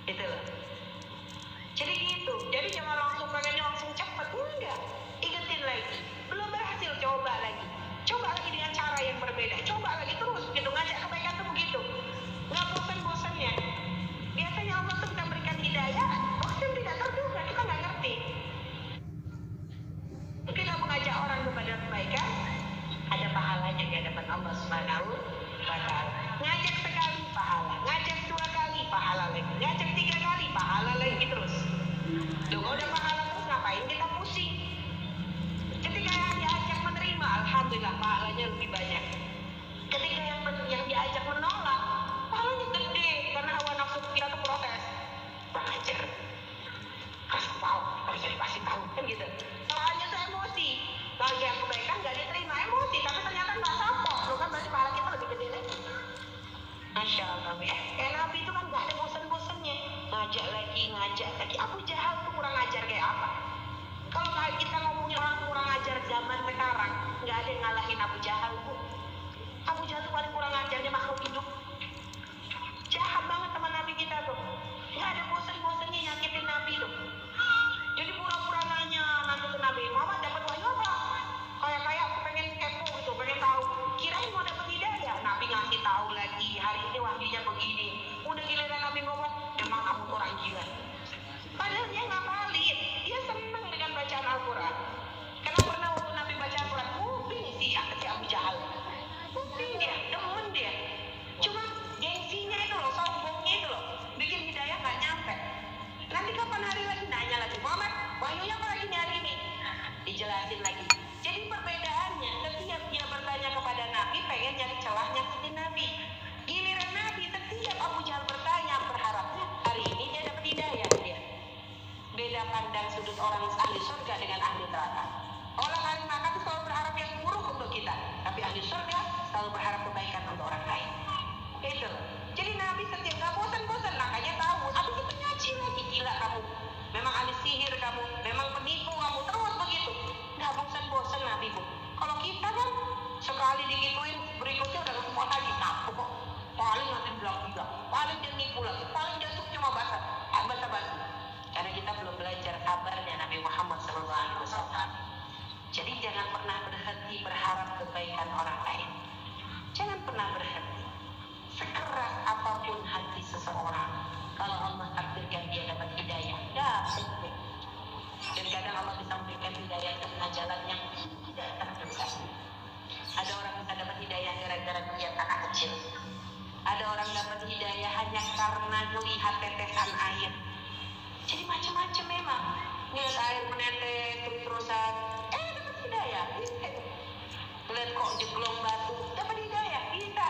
Gitu loh. Jadi gitu. Jadi jangan langsung pengennya langsung cepat. Enggak. Ingetin lagi. Belum berhasil, coba lagi. Coba lagi dengan cara yang berbeda. Coba lagi terus begitu. Ngajak kebaikan tuh begitu. Nggak bosan-bosannya. Biasanya Allah tuh kita berikan hidayah. Bosan tidak terduga. Kita nggak ngerti. Kita mengajak orang kepada kebaikan. Ada pahalanya di hadapan Allah Subhanahu wa Ta'ala. Ngajak sekali pahala. Ngajak 2 kali pahala lagi. Ngajak 3 kali pahala lagi terus. Loh, kalau udah pahala terus ngapain kita pusing? Ketika yang diajak menerima, alhamdulillah pahalanya lebih banyak. Ketika yang diajak menolak, pahalanya gede karena hawa nafsu kita tuh protes. Kurang ajar. Kasih tahu, harus dikasih tahu kan gitu. Soalnya tuh emosi. Kalau yang kebaikan nggak diterima emosi, tapi ternyata nggak kapok. Lo kan berarti pahala kita lebih gede lagi. Masya Allah ya. Nabi itu kan nggak ada bosan-bosannya. Ngajak lagi. Abu Jahal tuh kurang ajar kayak apa? Kalau kita ngomongin orang kurang ajar zaman sekarang, nggak ada yang ngalahin Abu Jahal tuh. Abu Jahal tuh paling kurang ajarnya makhluk hidup. Jahat banget sama Nabi kita tuh. Nggak ada bosan-bosannya nyakitin Nabi tuh. Jadi pura-pura nanya nanti ke Nabi, Muhammad dapat wahyu apa? Kayak aku pengen kepo gitu, pengen tahu. Kirain mau dapat hidayah. Nabi ngasih tahu lagi, hari ini wahyunya begini. Udah giliran Nabi ngomong, emang kamu orang gila. Padahal dia ngapalin, dia senang dengan bacaan Al-Quran. Karena pernah waktu Nabi baca Al-Quran, mungkin si Abu Jahal. Mungkin dia, demen dia. Cuma gengsinya itu loh, sombongnya itu loh, bikin hidayah gak nyampe. Nanti kapan hari lagi nanya lagi, Muhammad, wahyunya apa lagi hari ini? Dijelasin lagi. Jadi perbedaannya, setiap dia bertanya kepada Nabi, pengen nyari celah nyakitin Nabi. Giliran Nabi, setiap Abu Jahal bertanya, berharapnya hari ini dia dapat hidayah dia. Beda pandang sudut orang ahli surga dengan ahli neraka. Orang ahli neraka itu selalu berharap yang buruk untuk kita, tapi ahli surga selalu berharap kebaikan untuk orang lain. Gitu. Jadi Nabi setiap gak bosan-bosan, makanya tahu. Habis itu ngaji lagi, gila kamu. Memang ahli sihir kamu, memang penipu kamu, terus begitu. Gak bosan-bosan Nabi bu. Kalau kita kan sekali digituin, berikutnya udah semua lagi takut kok. Paling nanti bilang juga, paling dia nipu lagi, paling dia tuh cuma basa-basi. Karena kita belum belajar kabarnya Nabi Muhammad SAW. Jadi jangan pernah berhenti berharap kebaikan orang lain. Jangan pernah berhenti. Sekeras apapun hati seseorang, kalau Allah takdirkan dia dapat hidayah, ya betul. Dan kadang Allah bisa memberikan hidayah dengan jalan yang tidak terduga. Ada orang bisa dapat hidayah gara-gara melihat anak kecil. Ada orang dapat hidayah hanya karena melihat tetesan air. Jadi macam-macam memang. Melihat air menetes terus-terusan, dapat hidayah. Melihat kok jeglong batu, dapat hidayah, bisa.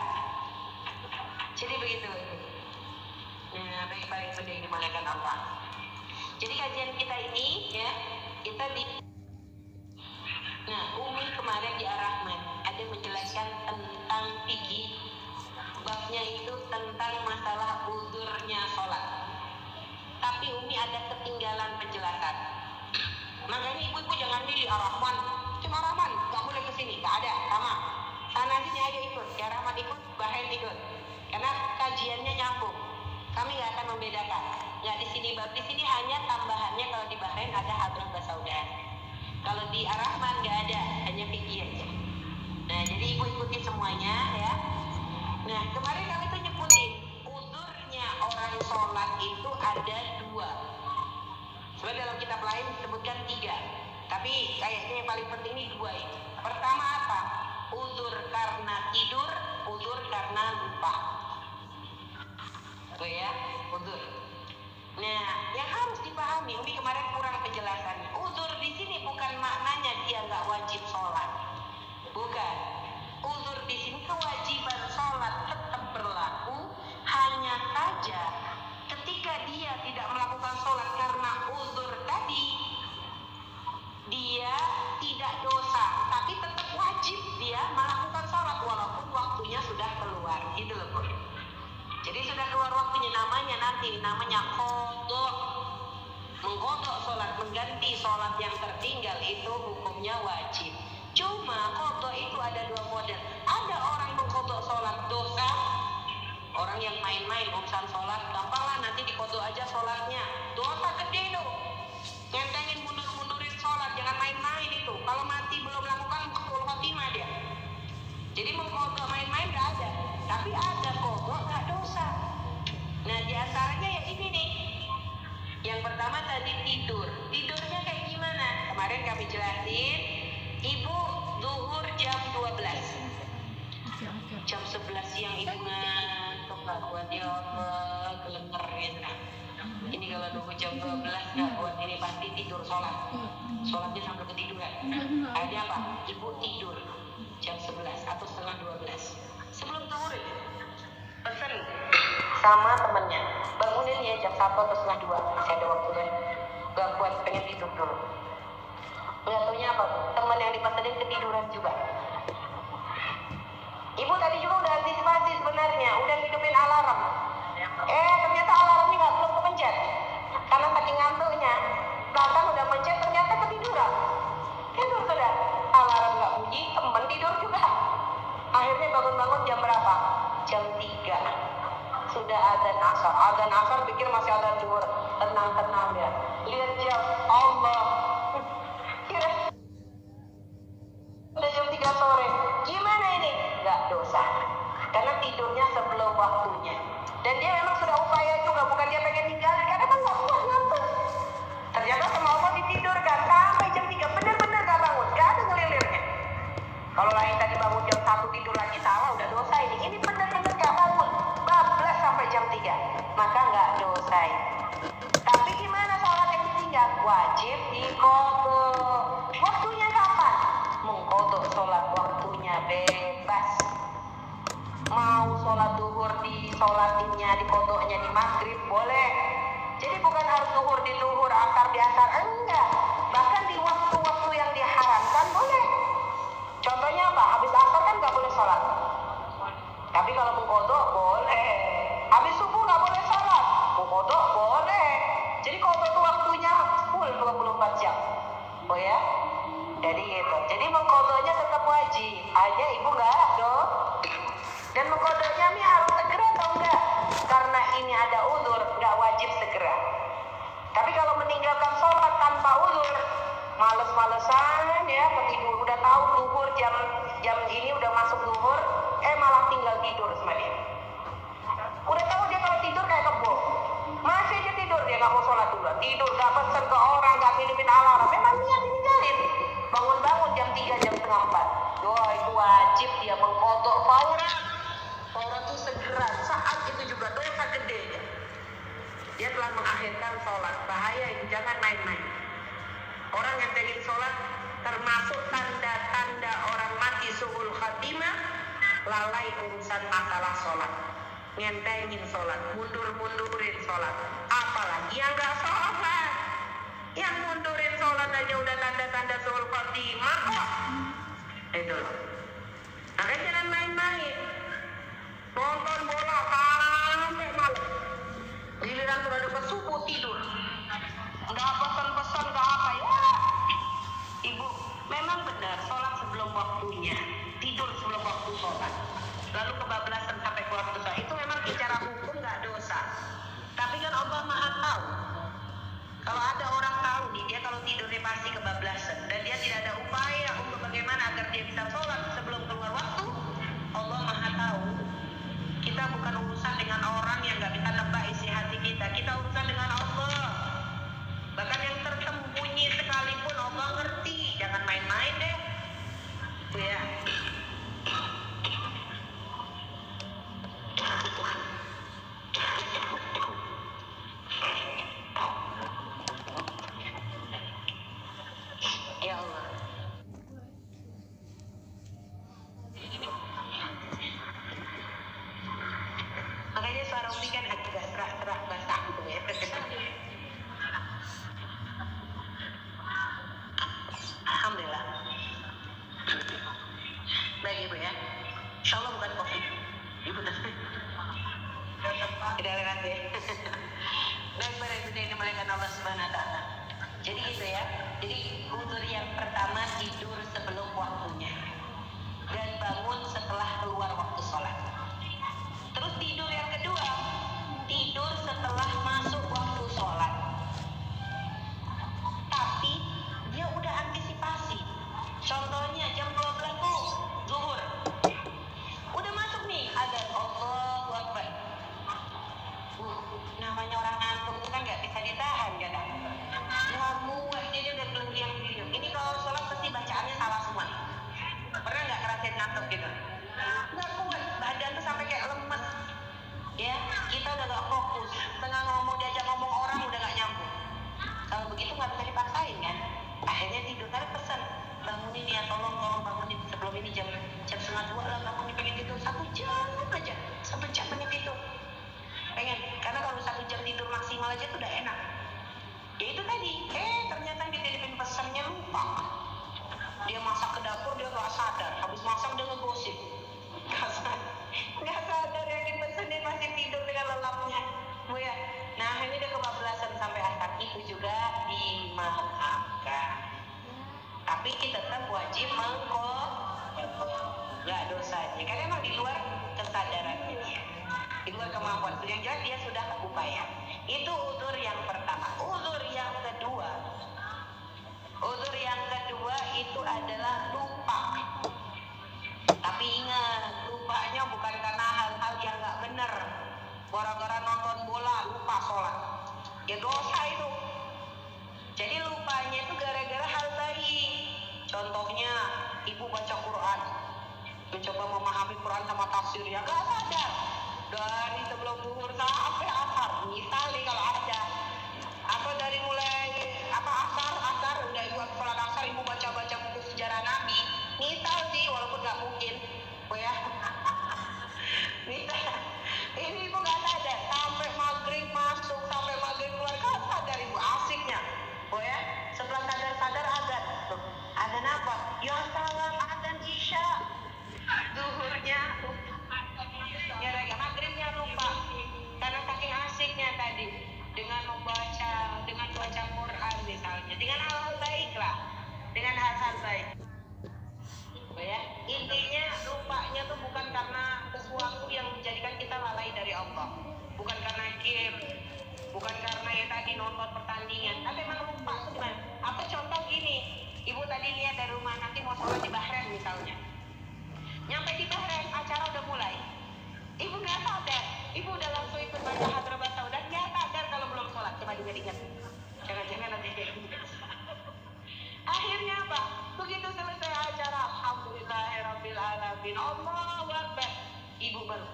Jadi begitu. Nah, baik-baik benda yang dimuliakan Allah. Jadi kajian kita ini ya, kita di Umi kemarin di Ar-Rahman ada menjelaskan tentang fikih. Babnya itu tentang masalah uzurnya sholat. Tapi Umi ada ketinggalan penjelasan. Makanya ibu-ibu jangan milih Ar-Rahman. Cuma Ar-Rahman, gak boleh kesini, gak ada, sama. Sana sini aja ikut, ya Rahman ikut, Bahrain ikut. Karena kajiannya nyambung. Kami nggak akan membedakan. Nggak di sini bab, di sini hanya tambahannya kalau di Bahrain ada hadrah basaudan. Kalau di Ar-Rahman nggak ada, hanya fikih aja. Nah, jadi ibu ikuti semuanya ya. Nah, kemarin kami tuh nyebutin uzurnya orang sholat itu ada 2. Sebenarnya dalam kitab lain disebutkan 3. Tapi kayaknya yang paling penting ini 2 ini. Pertama apa? Uzur karena tidur, uzur karena lupa. Tuh ya, uzur. Nah, yang harus dipahami, Umi kemarin kurang penjelasannya. Uzur di sini bukan maknanya dia nggak wajib sholat, bukan. Uzur di sini kewajiban sholat tetap berlaku, hanya saja ketika dia tidak melakukan sholat karena uzur tadi, dia tidak dosa, tapi tetap wajib dia melakukan sholat walaupun waktunya sudah keluar, gitu loh Bu. Jadi sudah keluar waktunya, namanya qadha. Mengqadha sholat, mengganti sholat yang tertinggal itu hukumnya wajib. Cuma qadha itu ada 2 model. Ada orang mengqadha sholat dosa, orang yang main-main urusan sholat, gampang lah nanti diqadha aja sholat. Yasin, ibu zuhur jam 12. Jam 11 siang ibu ngantuk, gak kuat, ya Allah, gelenger gitu. Ini kalau nunggu jam 12 gak kuat, ini pasti tidur sholatnya sampai ketiduran. Akhirnya apa? Ibu tidur jam 11 atau setengah 12 sebelum zuhur. Pesen sama temennya, bangunin ya jam 1 atau setengah 2, masih ada waktu kan. Gak kuat, pengen tidur dulu. Nggak taunya apa tuh, teman yang dipesenin ketiduran juga. Ibu tadi juga udah antisipasi sebenarnya, udah hidupin alarm. Ternyata alarmnya belum kepencet. Karena saking ngantuknya, bahkan udah mencet ternyata ketiduran. Tidur sudah, alarm nggak bunyi, temen tidur juga. Akhirnya bangun-bangun jam berapa? Jam 3. Sudah azan asar pikir masih azan zuhur. Tenang ya. Lihat jam, Allah. Kira udah jam 3 sore. Gimana ini? Nggak dosa. Karena tidurnya sebelum waktunya. Dan dia memang sudah upaya juga, bukan dia pengen tinggalin, karena kan nggak kuat ngantuk. Ternyata sama Allah ditidurkan sampai jam 3, bener-bener nggak bangun, nggak ada ngelilirnya. Kalau lain tadi bangun jam 1 tidur lagi salah, udah dosa ini. Ini bener-bener nggak bangun, bablas sampai jam 3, maka nggak dosa. Tapi gimana sholat yang ditinggal? Wajib diqodho. Waktunya kapan? Mengqodho sholat waktunya bebas. Mau sholat duhur di sholatinnya, di qodhonya di maghrib, boleh. Jadi bukan harus duhur di duhur, asar di asar, enggak. Bahkan di waktu-waktu yang diharamkan boleh. Contohnya apa? Habis asar kan nggak boleh sholat. Tapi kalau mengqodho boleh. Habis subuh nggak boleh sholat. Mengqodho boleh. Jadi qodho itu waktunya full 24 jam. Oh ya? Jadi gitu. Jadi mengqodhonya tetap wajib. Hanya ibu nggak dong. Dan mengqodhonya ini harus segera atau enggak? Karena ini ada uzur, nggak wajib segera. Tapi kalau meninggalkan sholat tanpa uzur, males-malesan ya, ketidur, udah tahu zuhur jam ini udah masuk zuhur, malah tinggal tidur sama dia. Udah tahu dia kalau tidur kayak kebo, masih aja tidur, dia nggak mau sholat dulu, tidur, nggak pesen ke orang, nggak minumin alarm, memang niat ditinggalin. Bangun-bangun jam 3, jam setengah 4. Wah, itu wajib dia mengqodho fauran. Fauran itu segera, saat itu juga dosa gede ya. Dia telah mengakhirkan sholat. Bahaya itu, jangan main-main. Orang yang pengen sholat, termasuk tanda-tanda orang mati su'ul khatimah, lalai urusan masalah sholat, ngentengin sholat, mundur-mundurin sholat. Apalagi yang gak sholat, yang mundurin sholat aja udah tanda-tanda su'ul khatimah kok. Itu loh. Makanya jangan main-main. Nonton bola sampai malam, giliran sudah dekat subuh tidur, nggak pesan-pesan, nggak apa ya. Ibu, memang benar sholat sebelum waktunya, tidur sebelum waktu sholat, lalu kebablasan sampai ke waktu sholat, itu memang secara hukum nggak dosa. Tapi kan Allah Maha tahu. Kalau ada orang tahu nih, dia kalau tidurnya pasti kebablasan, dan dia tidak ada upaya untuk bagaimana agar dia bisa sholat sebelum keluar waktu, Allah Maha tahu. Kita bukan urusan dengan orang yang nggak bisa nebak isi hati kita. Kita urusan dengan Allah. Bahkan yang tersembunyi sekalipun Allah ngerti. Jangan main-main deh. Ya. Ya Allah. Makanya suara Umi kan agak serak-serak basah gitu ya. Alhamdulillah. Baik Ibu ya. Insya Allah bukan COVID. Ibu tidak lewat ya. Baik para ibu yang dimuliakan Allah Subhanahu Wa Taala. Jadi gitu ya. Jadi uzur yang pertama tidur sebelum waktunya dan bangun setelah keluar waktu sholat. Terus tidur yang kedua, tidur setelah masuk waktu sholat. Tapi dia udah antisipasi. Contohnya jam 12 tuh zuhur. Udah masuk nih azan, Allahu Akbar. Namanya orang ngantuk itu kan nggak bisa ditahan kan? muat dia udah geleng-geleng. Ini kalau sholat pasti bacaannya salah semua. Pernah nggak ngerasain ngantuk gitu? Nggak kuat, badan tuh sampai kayak lemes. Ya, kita udah gak fokus. Tengah ngomong, diajak ngomong orang udah gak nyambung. Kalau begitu nggak bisa dipaksain kan? Akhirnya tidur. Tadi pesan, bangunin ya, tolong bangunin sebelum ini jam 1:30 lah, bangunin, pengen tidur 1 jam aja, 1 jam pengen tidur. Pengen, karena kalau 1 jam tidur maksimal aja tuh udah enak. Ya itu tadi, ternyata dititipin pesannya lupa. Dia masak ke dapur, dia gak sadar. Habis masak dia ngegosip. Gak sadar yang dipesenin masih tidur dengan lelapnya. Bu ya. Nah ini udah kebablasan sampai asar. Itu juga dimaafkan. Tapi kita tetap wajib gak dosanya. Karena emang di luar kesadarannya dia. Di luar kemampuan. Yang jelas dia sudah berupaya. Itu uzur yang pertama. Uzur yang kedua itu adalah lupa. Tapi ingat, lupanya bukan karena hal-hal yang gak benar. Gara-gara nonton bola lupa sholat, ya dosa itu. Jadi lupanya itu gara-gara hal baik. Contohnya ibu baca Quran, mencoba memahami Quran sama tafsirnya, gak sadar dari sebelum zuhur sampai asar. Misalnya kalau ada apa dari mulai asar udah ibu sholat asar, ibu baca buku sejarah Nabi. Misal sih, walaupun gak mungkin, ya. Misal, ini ibu gak sadar sampai maghrib masuk, sampai maghrib keluar, gak sadar ibu asiknya, ya. Setelah sadar azan. Azan apa? Ya salam, azan Isya. Zuhurnya ya maghribnya lupa karena saking asiknya tadi dengan baca Quran misalnya, dengan hal-hal baik lah, dengan hal-hal baik. Ya, intinya lupanya tuh bukan karena sesuatu yang menjadikan kita lalai dari Allah, bukan karena game, bukan karena ya tadi nonton pertandingan, tapi emang lupa tuh gimana? Atau contoh gini, ibu tadi lihat dari rumah nanti mau sholat di Bahrain misalnya, nyampe di Bahrain acara udah mulai, ibu nggak sadar, ibu udah langsung ikut baca hadrabat saudat, nggak sadar kalau belum sholat. Coba diingat, jangan nanti akhirnya apa? Begitu selesai acara, alhamdulillahirabbil alamin, Allahu akbar, ibu baru,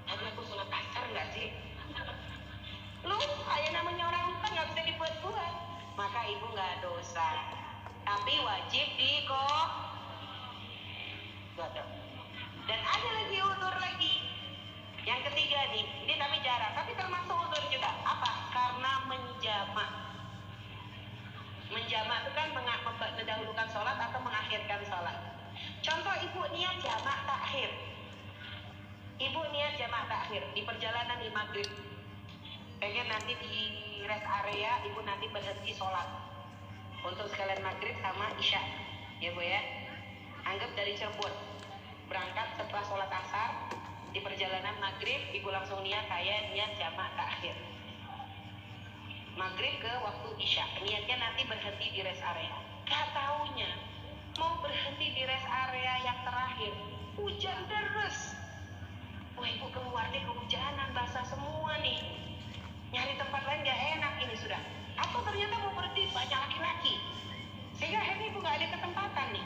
tadi aku sholat asar nggak sih? Lupa, ya namanya orang lupa nggak bisa dibuat-buat. Maka ibu nggak dosa, tapi wajib dan ada lagi uzur lagi. Yang ketiga nih, ini tapi jarang, tapi termasuk uzur juga. Apa? Karena menjamak itu kan mendahulukan sholat atau mengakhirkan sholat. Contoh ibu niat jamak takhir. Di perjalanan di maghrib. Pengen nanti di rest area ibu nanti berhenti sholat untuk sekalian maghrib sama isya. Ya bu ya. Anggap dari Cirebon berangkat setelah sholat asar, di perjalanan maghrib ibu langsung niat, saya niat jamak takhir maghrib ke waktu isya, niatnya nanti berhenti di rest area. Gak taunya mau berhenti di rest area yang terakhir, hujan deras. Wah ibu keluar nih kehujanan, basah semua nih, nyari tempat lain gak enak ini sudah. Atau ternyata mau berhenti banyak laki-laki, sehingga akhirnya ibu gak ada kesempatan nih.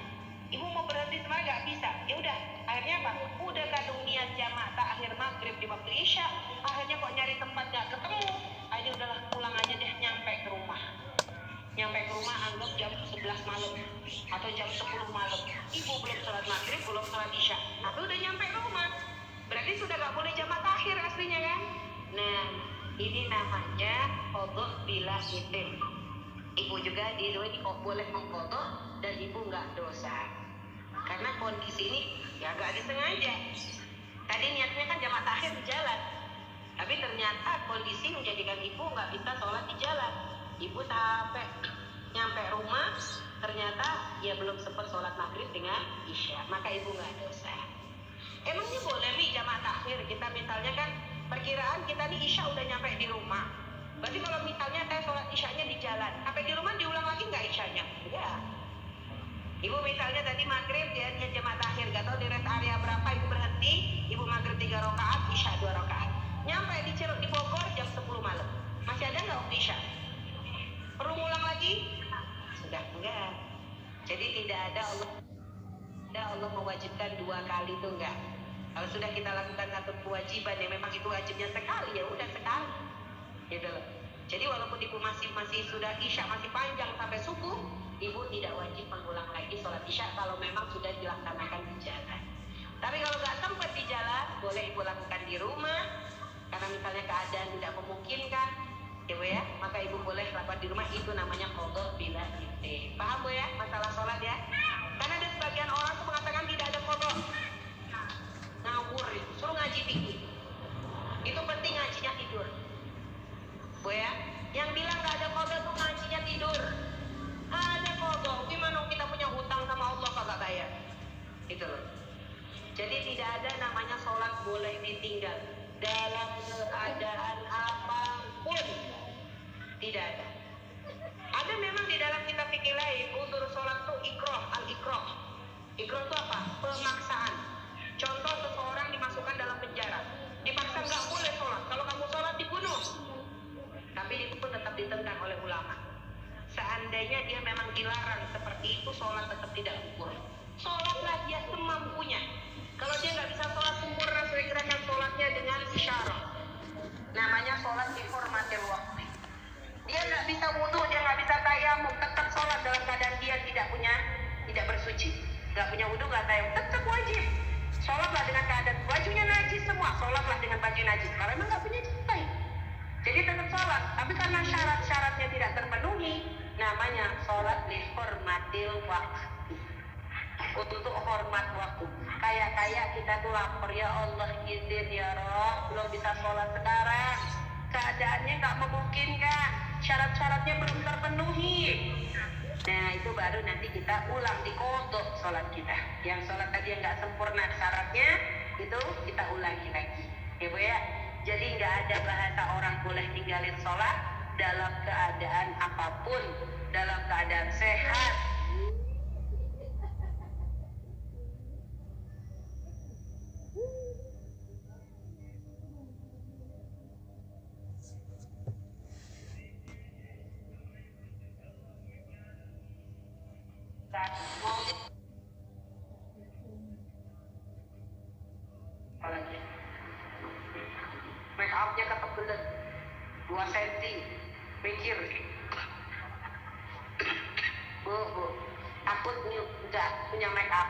Ibu mau berhenti sebenarnya gak bisa. Ya udah, akhirnya apa? Udah kadung niat jamak takhir maghrib di waktu isya, akhirnya kok nyari tempat gak ketemu. Akhirnya udahlah pulang aja deh, nyampe ke rumah anggap jam 11 malam atau jam 10 malam. Ibu belum sholat maghrib, belum sholat isya, tapi udah nyampe rumah. Berarti sudah gak boleh jamak takhir aslinya kan? Nah, ini namanya qadha bila itim. Ibu juga boleh mengqadha dan ibu nggak dosa. Karena kondisi ini ya gak disengaja. Tadi niatnya kan jamak takhir di jalan, tapi ternyata kondisi menjadikan ibu nggak bisa sholat di jalan. Ibu sampai nyampe rumah, ternyata ya belum sempat sholat maghrib dengan isya, maka ibu nggak dosa. Emangnya boleh nih jamak takhir? Kita misalnya kan perkiraan kita nih isya udah nyampe di rumah. Berarti kalau misalnya saya sholat isyanya di jalan, sampai di rumah diulang lagi nggak isyanya? Ya. Ibu misalnya tadi maghrib dia jamak takhir, gak tahu di rest area berapa ibu berhenti, ibu maghrib 3 rakaat, isya 2 rakaat. Nyampe di Bogor jam 10 malam. Masih ada nggak waktu isya? Perlu ngulang lagi? mewajibkan 2 kali itu enggak. Kalau sudah kita lakukan satu kewajiban yang memang itu wajibnya sekali, ya udah sekali. Gitu loh. Jadi walaupun ibu masih sudah isya masih panjang sampai subuh, ibu tidak wajib mengulang lagi sholat isya kalau memang sudah dilaksanakan di jalan. Tapi kalau nggak sempat di jalan, boleh ibu lakukan di rumah. Karena misalnya keadaan tidak memungkinkan, ibu ya, maka ibu boleh lakukan di rumah. Itu namanya qadha bila ikhti. Paham bu ya masalah sholat ya? Karena ada sebagian orang tuh mengatakan tidak ada qadha. Ngawur itu, suruh ngaji fikih. Itu penting ngajinya tidur. Bu ya, yang bilang nggak ada qadha tuh ngajinya tidur. Ada qadha, gimana kita punya hutang sama Allah kagak bayar? Gitu loh. Jadi tidak ada namanya sholat boleh ditinggal dalam keadaan apapun. Tidak ada. Ada memang di dalam kitab fikih lain udzur sholat tuh ikrah, al-ikrah. Ikrah itu apa? Pemaksaan. Contoh seseorang dimasukkan dalam penjara, dipaksa nggak boleh sholat. Kalau kamu sholat dibunuh. Tapi itu pun tetap ditentang oleh ulama. Seandainya dia memang dilarang seperti itu, sholat tetap tidak gugur. Sholatlah dia semampunya. Kalau dia nggak bisa sholat sempurna, segerakan sholatnya dengan isyarat. Namanya sholat di hormatil waktu. Dia nggak bisa wudhu, dia nggak bisa tayamum, tetap sholat dalam keadaan dia tidak bersuci. Nggak punya wudhu, nggak tayamum, tetap wajib. Sholatlah dengan keadaan bajunya najis semua, sholatlah dengan baju najis. Kalau memang nggak punya cintai. Jadi tetap sholat, tapi karena syarat-syaratnya tidak terpenuhi, namanya sholat di hormatil waktu. Untuk hormat waktu. Kayak kita tuh lapar, ya Allah izin ya Roh, belum bisa sholat sekarang. Keadaannya nggak memungkinkan, syarat-syaratnya belum terpenuhi. Nah itu baru nanti kita ulang di qadha sholat kita. Yang sholat tadi yang nggak sempurna syaratnya, itu kita ulangi lagi. Ya Bu ya. Jadi nggak ada bahasa orang boleh tinggalin sholat dalam keadaan apapun, dalam keadaan sehat. Apalagi make upnya ketebelan 2 cm, mikir bu takut nggak punya make up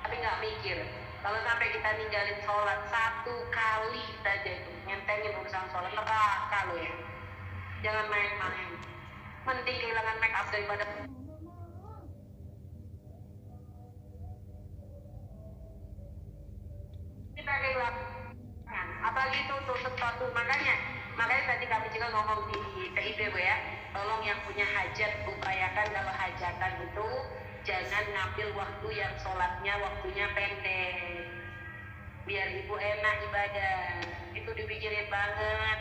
tapi nggak mikir kalau sampai kita ninggalin sholat 1 kali saja itu nyentengin urusan sholat, neraka lo ya. Jangan main-main, mending kehilangan make up daripada kita kehilangan. Apalagi itu untuk sesuatu, makanya tadi kami juga ngomong di TIB Bu ya, tolong yang punya hajat upayakan kalau hajatan itu jangan ngambil waktu yang sholatnya waktunya pendek, biar ibu enak ibadah. Itu dipikirin banget.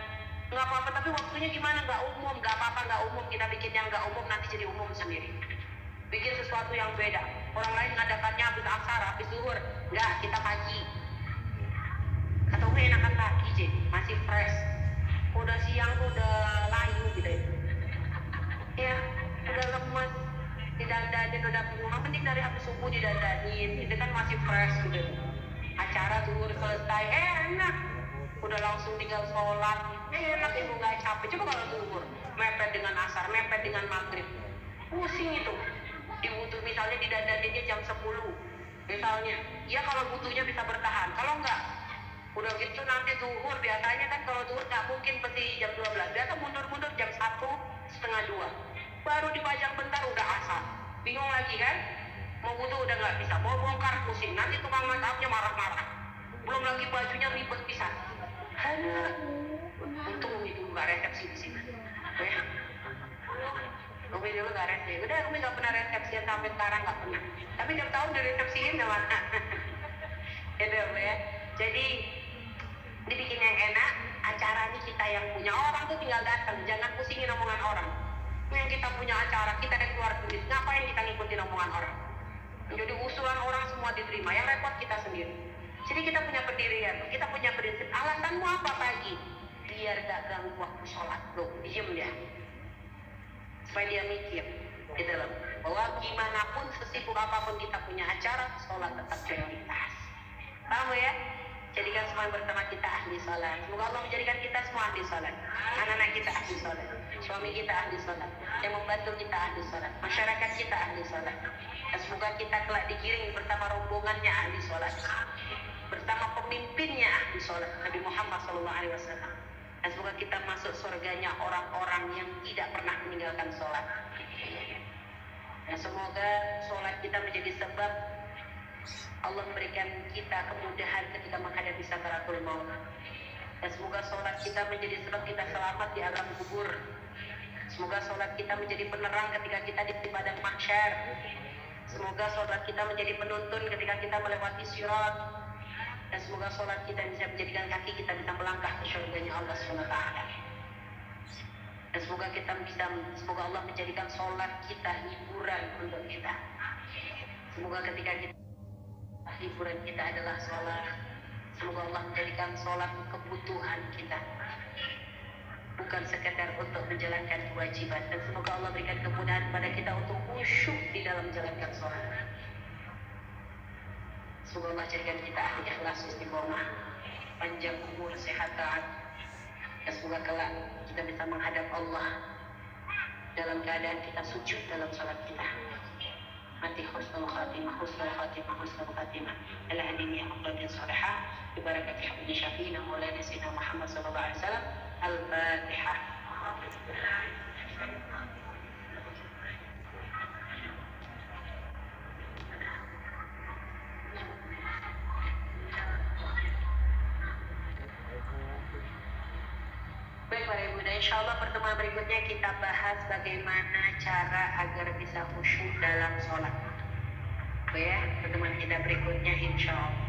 Nggak apa-apa tapi waktunya gimana, nggak umum. Nggak apa-apa nggak umum, kita bikin yang nggak umum nanti jadi umum sendiri. Bikin sesuatu yang beda. Orang lain ngadakannya habis asar, habis zuhur, nggak, kita pagi. Atau gue enakan pagi sih, masih fresh. Udah siang tuh udah layu gitu ya, udah lemes, didandanin udah bunga, mending dari habis subuh didandanin, itu kan masih fresh gitu. Acara zuhur selesai, enak, udah langsung tinggal sholat, enak, ibu nggak capek. Coba kalau zuhur mepet dengan asar, mepet dengan maghrib, pusing itu. Dibutuh misalnya didandaninnya jam 10 misalnya, ya kalau butuhnya bisa bertahan, kalau enggak udah gitu nanti zuhur, biasanya kan kalau zuhur nggak mungkin pasti jam 12, biasa mundur-mundur jam 1:30, baru dipajang bentar udah asar, bingung lagi kan, mau wudu udah nggak bisa, mau bongkar pusing, nanti tukang make-upnya marah-marah, belum lagi bajunya ribet pisan. Aduh, untung Umi dulu nggak resepsi di sini ya. Umi dulu nggak resepsi, udah Umi nggak pernah resepsian sampai sekarang, nggak pernah, tapi tiap tahun diresepsiin sama itu ya. Jadi dibikin yang enak, acaranya kita yang punya, orang tuh tinggal datang, jangan pusingin omongan orang. Yang kita punya acara, kita yang keluar duit, ngapain kita ngikutin omongan orang? Jadi usulan orang semua diterima, yang repot kita sendiri. Jadi kita punya pendirian, kita punya prinsip. Alasanmu apa pagi? Biar gak ganggu waktu sholat. Loh, diem dia supaya dia mikir. Gitu loh. Bahwa gimana pun sesibuk apapun kita punya acara, sholat tetap prioritas. Paham ya? Jadikan semua yang bersama kita ahli sholat. Semoga Allah menjadikan kita semua ahli sholat. Anak-anak kita ahli sholat, suami kita ahli sholat, yang membantu kita ahli sholat, masyarakat kita ahli sholat. Dan semoga kita kelak digiring bersama rombongannya ahli sholat, bersama pemimpinnya ahli sholat, Nabi Muhammad SAW. Dan semoga kita masuk surganya orang-orang yang tidak pernah meninggalkan sholat. Dan semoga sholat kita menjadi sebab Allah memberikan kita kemudahan ketika menghadapi sakaratul maut. Dan semoga sholat kita menjadi sebab kita selamat di alam kubur. Semoga sholat kita menjadi penerang ketika kita di padang mahsyar. Semoga sholat kita menjadi penuntun ketika kita melewati sirat. Dan semoga sholat kita bisa menjadikan kaki kita bisa melangkah ke surganya Allah SWT. Dan semoga Allah menjadikan sholat kita hiburan untuk kita. Semoga ketika hiburan kita adalah sholat, semoga Allah menjadikan sholat kebutuhan kita, bukan sekedar untuk menjalankan kewajiban. Dan semoga Allah berikan kemudahan kepada kita untuk khusyuk di dalam menjalankan sholat. Semoga Allah jadikan kita ahli ikhlas, istiqomah, panjang umur, sehat, taat. Dan semoga kelak kita bisa menghadap Allah dalam keadaan kita sujud dalam sholat kita. Mati husnul khatimah, husnul khatimah, husnul khatimah. Al-hadini aqladin salihah. Bibarakati hamdi syafi'ina maulana sayyidina Muhammad sallallahu alaihi wasallam. Al-Fatihah. Baik Para Ibu, dan insya Allah pertemuan berikutnya kita bahas bagaimana cara agar bisa khusyuk dalam sholat. Ya, pertemuan kita berikutnya insya Allah.